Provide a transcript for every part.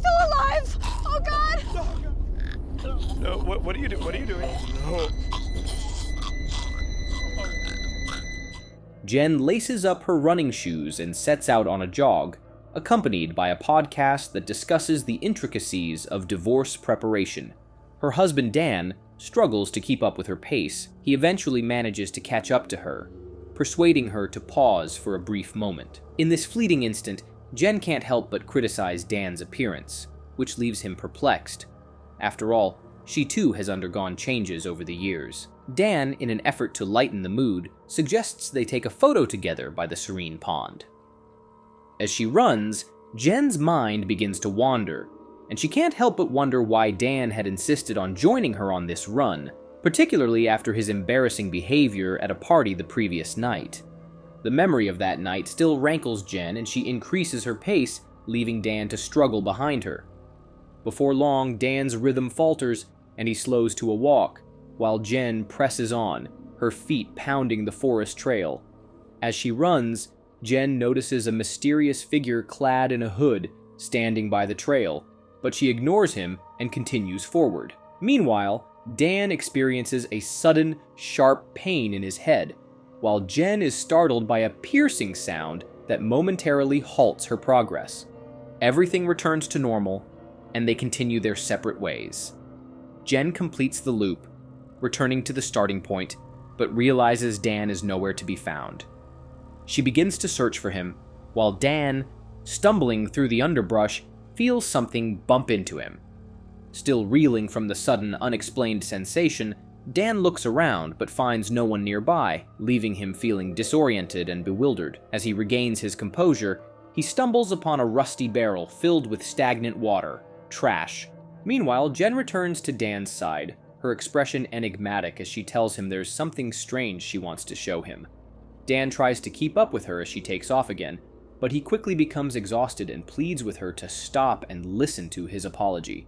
still alive! Oh God! No, what are you doing? What are you doing? No. Jen laces up her running shoes and sets out on a jog, accompanied by a podcast that discusses the intricacies of divorce preparation. Her husband Dan struggles to keep up with her pace. He eventually manages to catch up to her, persuading her to pause for a brief moment. In this fleeting instant, Jen can't help but criticize Dan's appearance, which leaves him perplexed. After all, she too has undergone changes over the years. Dan, in an effort to lighten the mood, suggests they take a photo together by the serene pond. As she runs, Jen's mind begins to wander, and she can't help but wonder why Dan had insisted on joining her on this run, particularly after his embarrassing behavior at a party the previous night. The memory of that night still rankles Jen, and she increases her pace, leaving Dan to struggle behind her. Before long, Dan's rhythm falters, and he slows to a walk, while Jen presses on, her feet pounding the forest trail. As she runs, Jen notices a mysterious figure clad in a hood standing by the trail, but she ignores him and continues forward. Meanwhile, Dan experiences a sudden, sharp pain in his head, while Jen is startled by a piercing sound that momentarily halts her progress. Everything returns to normal, and they continue their separate ways. Jen completes the loop, returning to the starting point, but realizes Dan is nowhere to be found. She begins to search for him, while Dan, stumbling through the underbrush, feels something bump into him. Still reeling from the sudden, unexplained sensation, Dan looks around but finds no one nearby, leaving him feeling disoriented and bewildered. As he regains his composure, he stumbles upon a rusty barrel filled with stagnant water, trash. Meanwhile, Jen returns to Dan's side, her expression enigmatic as she tells him there's something strange she wants to show him. Dan tries to keep up with her as she takes off again, but he quickly becomes exhausted and pleads with her to stop and listen to his apology.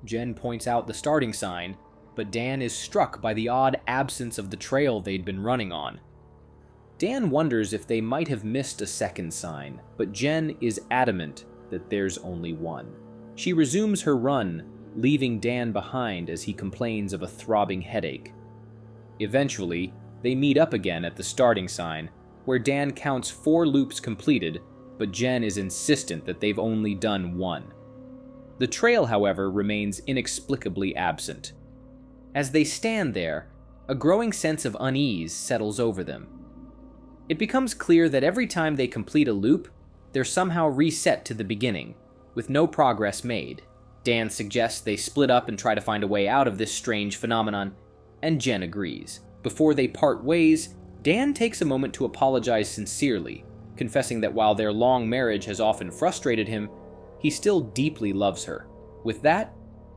Jen points out the starting sign, but Dan is struck by the odd absence of the trail they'd been running on. Dan wonders if they might have missed a second sign, but Jen is adamant that there's only one. She resumes her run, leaving Dan behind as he complains of a throbbing headache. Eventually, they meet up again at the starting sign, where Dan counts 4 loops completed, but Jen is insistent that they've only done 1. The trail, however, remains inexplicably absent. As they stand there, a growing sense of unease settles over them. It becomes clear that every time they complete a loop, they're somehow reset to the beginning, with no progress made. Dan suggests they split up and try to find a way out of this strange phenomenon, and Jen agrees. Before they part ways, Dan takes a moment to apologize sincerely, confessing that while their long marriage has often frustrated him, he still deeply loves her. With that,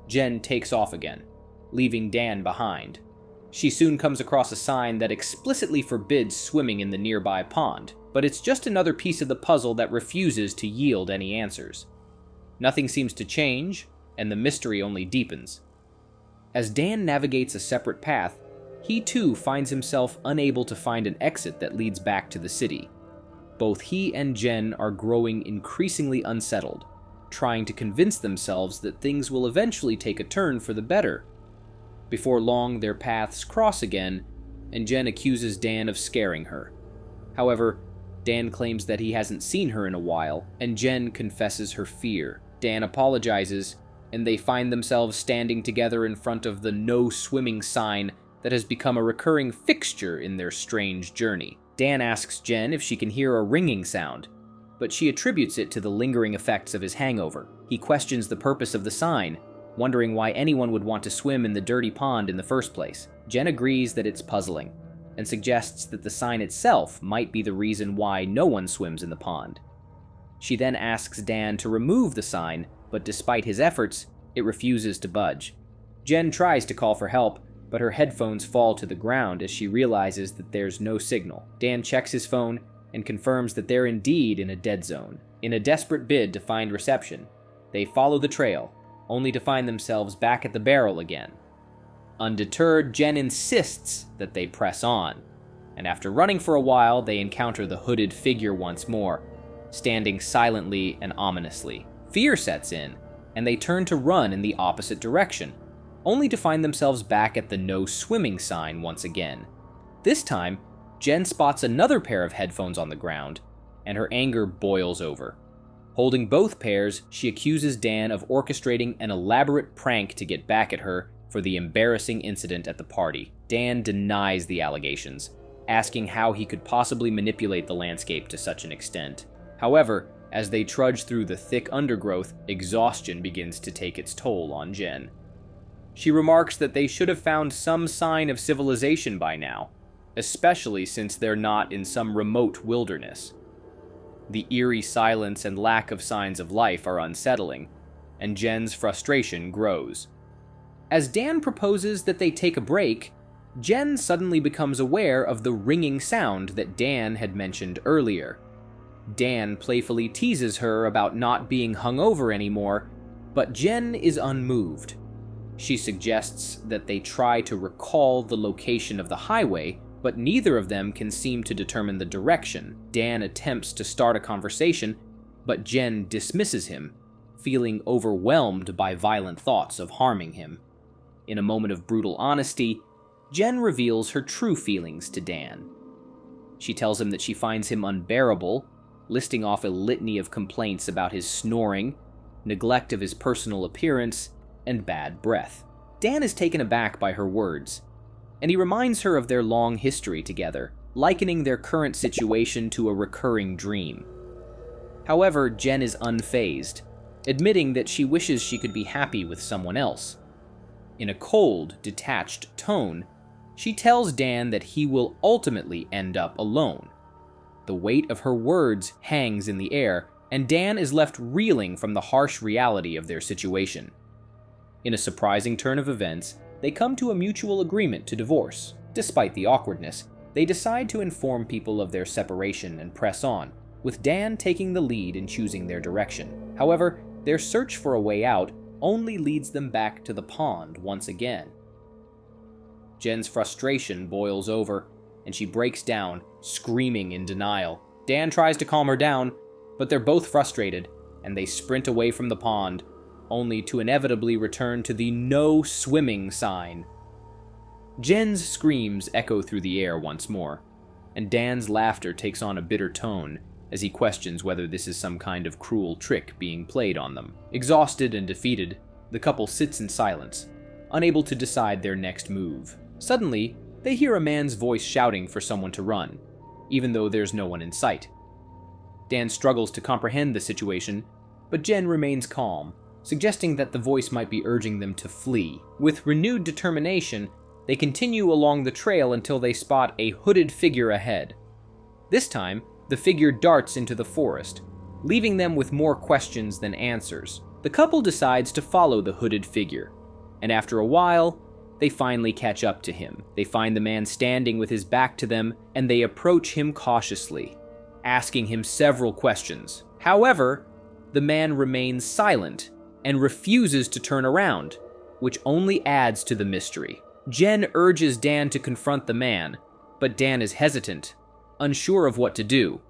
Jen takes off again, leaving Dan behind. She soon comes across a sign that explicitly forbids swimming in the nearby pond, but it's just another piece of the puzzle that refuses to yield any answers. Nothing seems to change, and the mystery only deepens. As Dan navigates a separate path, he too finds himself unable to find an exit that leads back to the city. Both he and Jen are growing increasingly unsettled, trying to convince themselves that things will eventually take a turn for the better. Before long, their paths cross again, and Jen accuses Dan of scaring her. However, Dan claims that he hasn't seen her in a while, and Jen confesses her fear. Dan apologizes, and they find themselves standing together in front of the no swimming sign that has become a recurring fixture in their strange journey. Dan asks Jen if she can hear a ringing sound, but she attributes it to the lingering effects of his hangover. He questions the purpose of the sign, wondering why anyone would want to swim in the dirty pond in the first place. Jen agrees that it's puzzling, and suggests that the sign itself might be the reason why no one swims in the pond. She then asks Dan to remove the sign, but despite his efforts, it refuses to budge. Jen tries to call for help, but her headphones fall to the ground as she realizes that there's no signal. Dan checks his phone and confirms that they're indeed in a dead zone. In a desperate bid to find reception, they follow the trail, only to find themselves back at the barrel again. Undeterred, Jen insists that they press on, and after running for a while, they encounter the hooded figure once more, standing silently and ominously. Fear sets in, and they turn to run in the opposite direction, only to find themselves back at the no swimming sign once again. This time, Jen spots another pair of headphones on the ground, and her anger boils over. Holding both pairs, she accuses Dan of orchestrating an elaborate prank to get back at her for the embarrassing incident at the party. Dan denies the allegations, asking how he could possibly manipulate the landscape to such an extent. However, as they trudge through the thick undergrowth, exhaustion begins to take its toll on Jen. She remarks that they should have found some sign of civilization by now, especially since they're not in some remote wilderness. The eerie silence and lack of signs of life are unsettling, and Jen's frustration grows. As Dan proposes that they take a break, Jen suddenly becomes aware of the ringing sound that Dan had mentioned earlier. Dan playfully teases her about not being hungover anymore, but Jen is unmoved. She suggests that they try to recall the location of the highway, but neither of them can seem to determine the direction. Dan attempts to start a conversation, but Jen dismisses him, feeling overwhelmed by violent thoughts of harming him. In a moment of brutal honesty, Jen reveals her true feelings to Dan. She tells him that she finds him unbearable, listing off a litany of complaints about his snoring, neglect of his personal appearance, and bad breath. Dan is taken aback by her words, and he reminds her of their long history together, likening their current situation to a recurring dream. However, Jen is unfazed, admitting that she wishes she could be happy with someone else. In a cold, detached tone, she tells Dan that he will ultimately end up alone. The weight of her words hangs in the air, and Dan is left reeling from the harsh reality of their situation. In a surprising turn of events, they come to a mutual agreement to divorce. Despite the awkwardness, they decide to inform people of their separation and press on, with Dan taking the lead in choosing their direction. However, their search for a way out only leads them back to the pond once again. Jen's frustration boils over, and she breaks down, screaming in denial. Dan tries to calm her down, but they're both frustrated, and they sprint away from the pond, only to inevitably return to the no swimming sign. Jen's screams echo through the air once more, and Dan's laughter takes on a bitter tone as he questions whether this is some kind of cruel trick being played on them. Exhausted and defeated, the couple sits in silence, unable to decide their next move. Suddenly, they hear a man's voice shouting for someone to run, even though there's no one in sight. Dan struggles to comprehend the situation, but Jen remains calm, suggesting that the voice might be urging them to flee. With renewed determination, they continue along the trail until they spot a hooded figure ahead. This time, the figure darts into the forest, leaving them with more questions than answers. The couple decides to follow the hooded figure, and after a while, they finally catch up to him. They find the man standing with his back to them, and they approach him cautiously, asking him several questions. However, the man remains silent and refuses to turn around, which only adds to the mystery. Jen urges Dan to confront the man, but Dan is hesitant, unsure of what to do.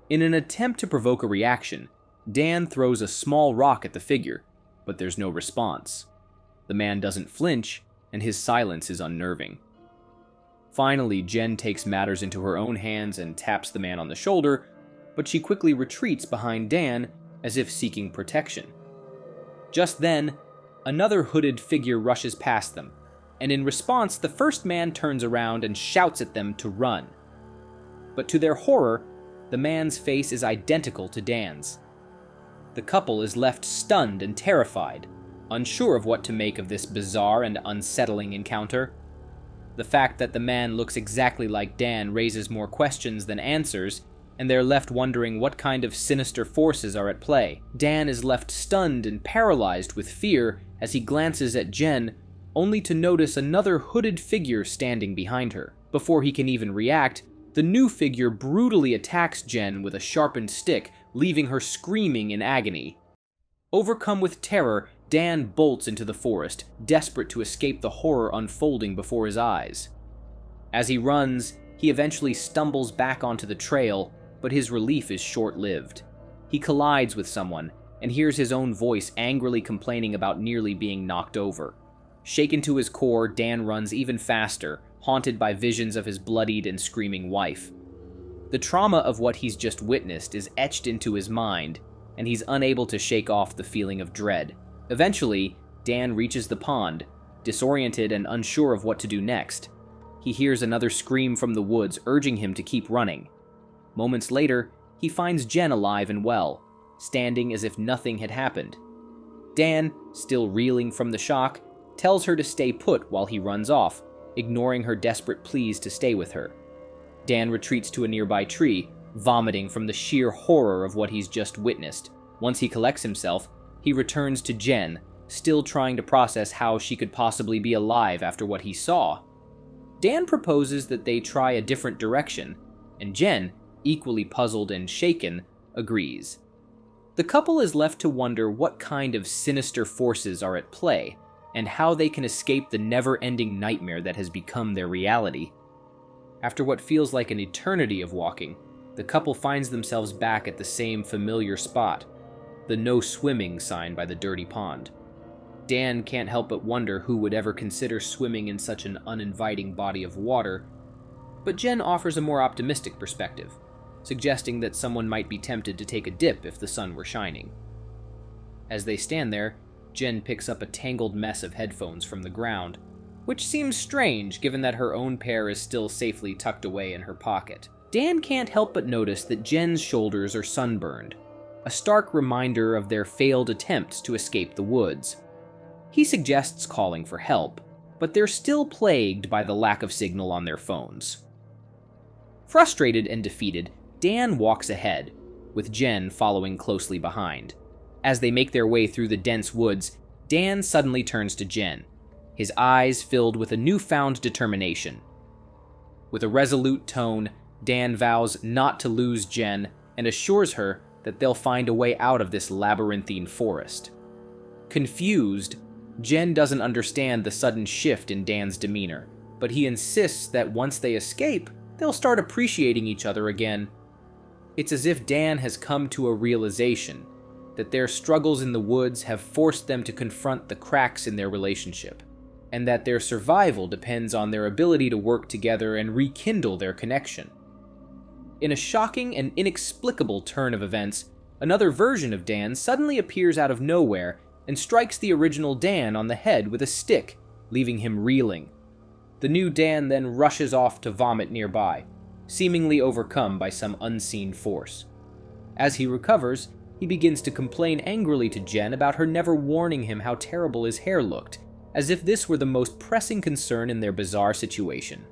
In an attempt to provoke a reaction, Dan throws a small rock at the figure, but there's no response. The man doesn't flinch, and his silence is unnerving. Finally, Jen takes matters into her own hands and taps the man on the shoulder, but she quickly retreats behind Dan as if seeking protection. Just then, another hooded figure rushes past them, and in response, the first man turns around and shouts at them to run. But to their horror, the man's face is identical to Dan's. The couple is left stunned and terrified, unsure of what to make of this bizarre and unsettling encounter. The fact that the man looks exactly like Dan raises more questions than answers, and they're left wondering what kind of sinister forces are at play. Dan is left stunned and paralyzed with fear as he glances at Jen, only to notice another hooded figure standing behind her. Before he can even react, the new figure brutally attacks Jen with a sharpened stick, leaving her screaming in agony. Overcome with terror, Dan bolts into the forest, desperate to escape the horror unfolding before his eyes. As he runs, he eventually stumbles back onto the trail, but his relief is short-lived. He collides with someone, and hears his own voice angrily complaining about nearly being knocked over. Shaken to his core, Dan runs even faster, haunted by visions of his bloodied and screaming wife. The trauma of what he's just witnessed is etched into his mind, and he's unable to shake off the feeling of dread. Eventually, Dan reaches the pond, disoriented and unsure of what to do next. He hears another scream from the woods, urging him to keep running. Moments later, he finds Jen alive and well, standing as if nothing had happened. Dan, still reeling from the shock, tells her to stay put while he runs off, ignoring her desperate pleas to stay with her. Dan retreats to a nearby tree, vomiting from the sheer horror of what he's just witnessed. Once he collects himself, he returns to Jen, still trying to process how she could possibly be alive after what he saw. Dan proposes that they try a different direction, and Jen, equally puzzled and shaken, agrees. The couple is left to wonder what kind of sinister forces are at play, and how they can escape the never-ending nightmare that has become their reality. After what feels like an eternity of walking, the couple finds themselves back at the same familiar spot, the no swimming sign by the dirty pond. Dan can't help but wonder who would ever consider swimming in such an uninviting body of water, but Jen offers a more optimistic perspective, suggesting that someone might be tempted to take a dip if the sun were shining. As they stand there, Jen picks up a tangled mess of headphones from the ground, which seems strange given that her own pair is still safely tucked away in her pocket. Dan can't help but notice that Jen's shoulders are sunburned, a stark reminder of their failed attempts to escape the woods. He suggests calling for help, but they're still plagued by the lack of signal on their phones. Frustrated and defeated, Dan walks ahead, with Jen following closely behind. As they make their way through the dense woods, Dan suddenly turns to Jen, his eyes filled with a newfound determination. With a resolute tone, Dan vows not to lose Jen and assures her that they'll find a way out of this labyrinthine forest. Confused, Jen doesn't understand the sudden shift in Dan's demeanor, but he insists that once they escape, they'll start appreciating each other again. It's as if Dan has come to a realization that their struggles in the woods have forced them to confront the cracks in their relationship, and that their survival depends on their ability to work together and rekindle their connection. In a shocking and inexplicable turn of events, another version of Dan suddenly appears out of nowhere and strikes the original Dan on the head with a stick, leaving him reeling. The new Dan then rushes off to vomit nearby, seemingly overcome by some unseen force. As he recovers, he begins to complain angrily to Jen about her never warning him how terrible his hair looked, as if this were the most pressing concern in their bizarre situation.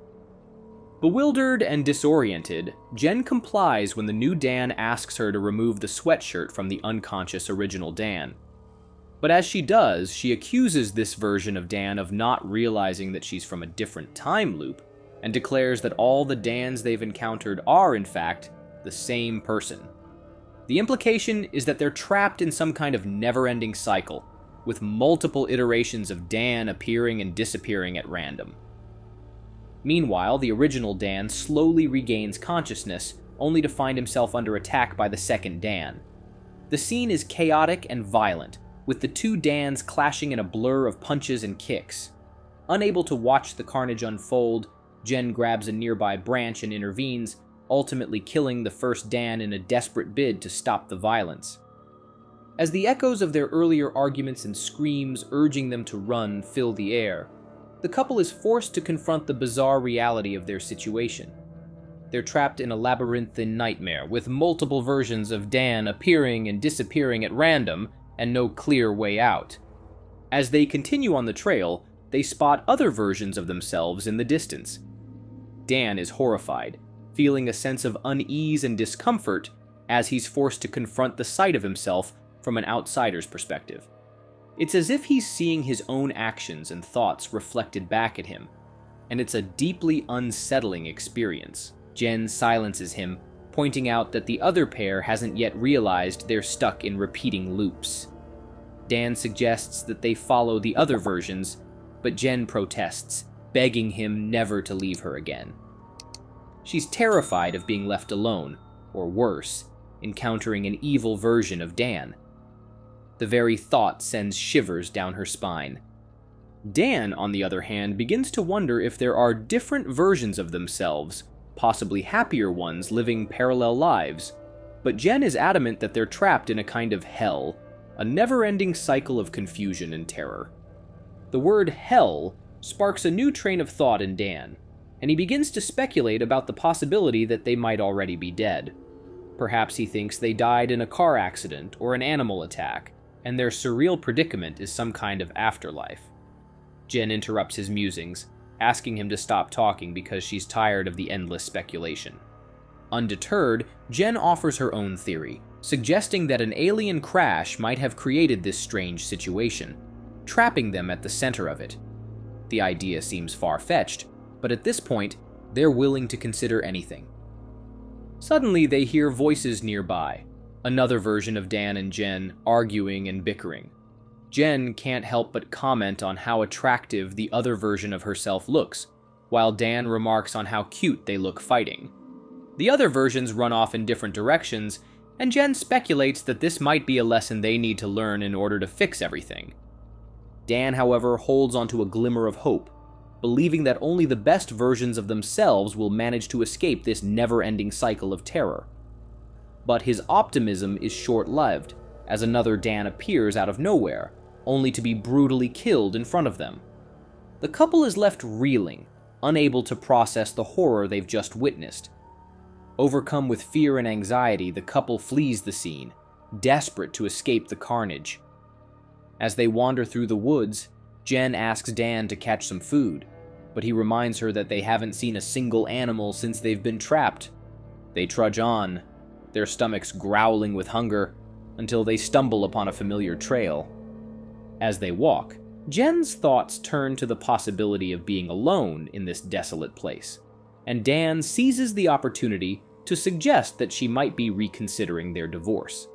Bewildered and disoriented, Jen complies when the new Dan asks her to remove the sweatshirt from the unconscious original Dan. But as she does, she accuses this version of Dan of not realizing that she's from a different time loop, and declares that all the Dans they've encountered are, in fact, the same person. The implication is that they're trapped in some kind of never-ending cycle, with multiple iterations of Dan appearing and disappearing at random. Meanwhile, the original Dan slowly regains consciousness, only to find himself under attack by the second Dan. The scene is chaotic and violent, with the two Dans clashing in a blur of punches and kicks. Unable to watch the carnage unfold, Jen grabs a nearby branch and intervenes, ultimately killing the first Dan in a desperate bid to stop the violence. As the echoes of their earlier arguments and screams urging them to run fill the air, the couple is forced to confront the bizarre reality of their situation. They're trapped in a labyrinthine nightmare, with multiple versions of Dan appearing and disappearing at random, and no clear way out. As they continue on the trail, they spot other versions of themselves in the distance. Dan is horrified, feeling a sense of unease and discomfort as he's forced to confront the sight of himself from an outsider's perspective. It's as if he's seeing his own actions and thoughts reflected back at him, and it's a deeply unsettling experience. Jen silences him, pointing out that the other pair hasn't yet realized they're stuck in repeating loops. Dan suggests that they follow the other versions, but Jen protests, begging him never to leave her again. She's terrified of being left alone, or worse, encountering an evil version of Dan. The very thought sends shivers down her spine. Dan, on the other hand, begins to wonder if there are different versions of themselves, possibly happier ones living parallel lives. But Jen is adamant that they're trapped in a kind of hell, a never-ending cycle of confusion and terror. The word hell sparks a new train of thought in Dan, and he begins to speculate about the possibility that they might already be dead. Perhaps he thinks they died in a car accident or an animal attack, and their surreal predicament is some kind of afterlife. Jen interrupts his musings, asking him to stop talking because she's tired of the endless speculation. Undeterred, Jen offers her own theory, suggesting that an alien crash might have created this strange situation, trapping them at the center of it. The idea seems far-fetched, but at this point, they're willing to consider anything. Suddenly, they hear voices nearby, another version of Dan and Jen arguing and bickering. Jen can't help but comment on how attractive the other version of herself looks, while Dan remarks on how cute they look fighting. The other versions run off in different directions, and Jen speculates that this might be a lesson they need to learn in order to fix everything. Dan, however, holds onto a glimmer of hope, believing that only the best versions of themselves will manage to escape this never-ending cycle of terror. But his optimism is short-lived, as another Dan appears out of nowhere, only to be brutally killed in front of them. The couple is left reeling, unable to process the horror they've just witnessed. Overcome with fear and anxiety, the couple flees the scene, desperate to escape the carnage. As they wander through the woods, Jen asks Dan to catch some food, but he reminds her that they haven't seen a single animal since they've been trapped. They trudge on, their stomachs growling with hunger, until they stumble upon a familiar trail. As they walk, Jen's thoughts turn to the possibility of being alone in this desolate place, and Dan seizes the opportunity to suggest that she might be reconsidering their divorce.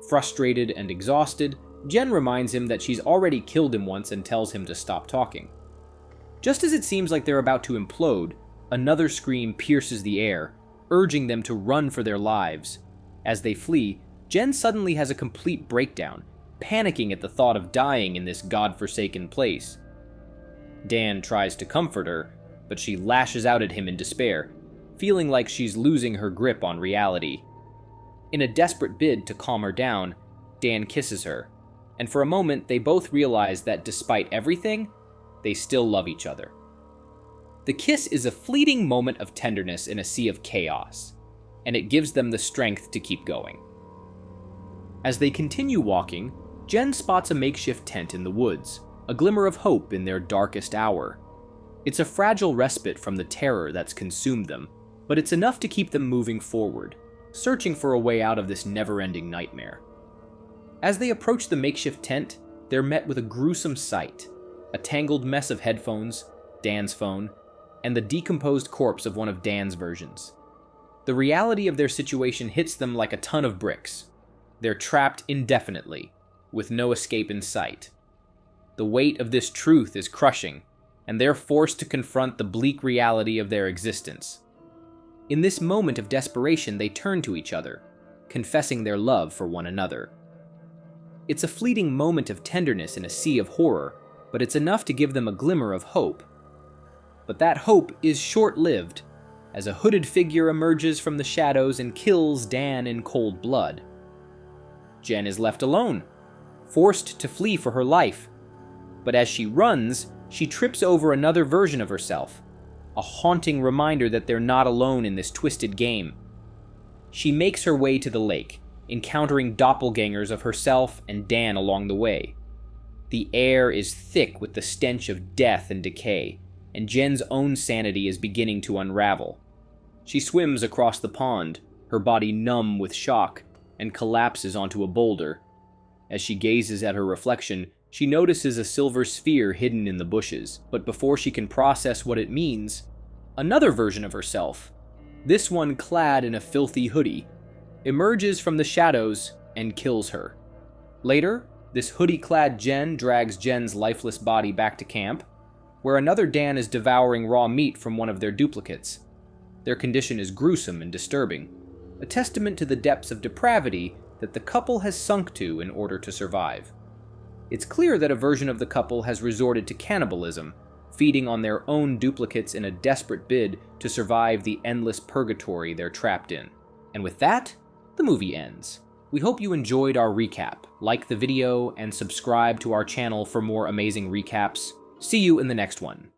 Frustrated and exhausted, Jen reminds him that she's already killed him once and tells him to stop talking. Just as it seems like they're about to implode, another scream pierces the air, urging them to run for their lives. As they flee, Jen suddenly has a complete breakdown, panicking at the thought of dying in this godforsaken place. Dan tries to comfort her, but she lashes out at him in despair, feeling like she's losing her grip on reality. In a desperate bid to calm her down, Dan kisses her, and for a moment they both realize that despite everything, they still love each other. The kiss is a fleeting moment of tenderness in a sea of chaos, and it gives them the strength to keep going. As they continue walking, Jen spots a makeshift tent in the woods, a glimmer of hope in their darkest hour. It's a fragile respite from the terror that's consumed them, but it's enough to keep them moving forward, searching for a way out of this never-ending nightmare. As they approach the makeshift tent, they're met with a gruesome sight: a tangled mess of headphones, Dan's phone, and the decomposed corpse of one of Dan's versions. The reality of their situation hits them like a ton of bricks. They're trapped indefinitely, with no escape in sight. The weight of this truth is crushing, and they're forced to confront the bleak reality of their existence. In this moment of desperation, they turn to each other, confessing their love for one another. It's a fleeting moment of tenderness in a sea of horror, but it's enough to give them a glimmer of hope. But that hope is short-lived, as a hooded figure emerges from the shadows and kills Dan in cold blood. Jen is left alone, forced to flee for her life. But as she runs, she trips over another version of herself, a haunting reminder that they're not alone in this twisted game. She makes her way to the lake, encountering doppelgangers of herself and Dan along the way. The air is thick with the stench of death and decay, and Jen's own sanity is beginning to unravel. She swims across the pond, her body numb with shock, and collapses onto a boulder. As she gazes at her reflection, she notices a silver sphere hidden in the bushes, but before she can process what it means, another version of herself, this one clad in a filthy hoodie, emerges from the shadows and kills her. Later, this hoodie-clad Jen drags Jen's lifeless body back to camp, where another Dan is devouring raw meat from one of their duplicates. Their condition is gruesome and disturbing, a testament to the depths of depravity that the couple has sunk to in order to survive. It's clear that a version of the couple has resorted to cannibalism, feeding on their own duplicates in a desperate bid to survive the endless purgatory they're trapped in. And with that, the movie ends. We hope you enjoyed our recap. Like the video and subscribe to our channel for more amazing recaps. See you in the next one.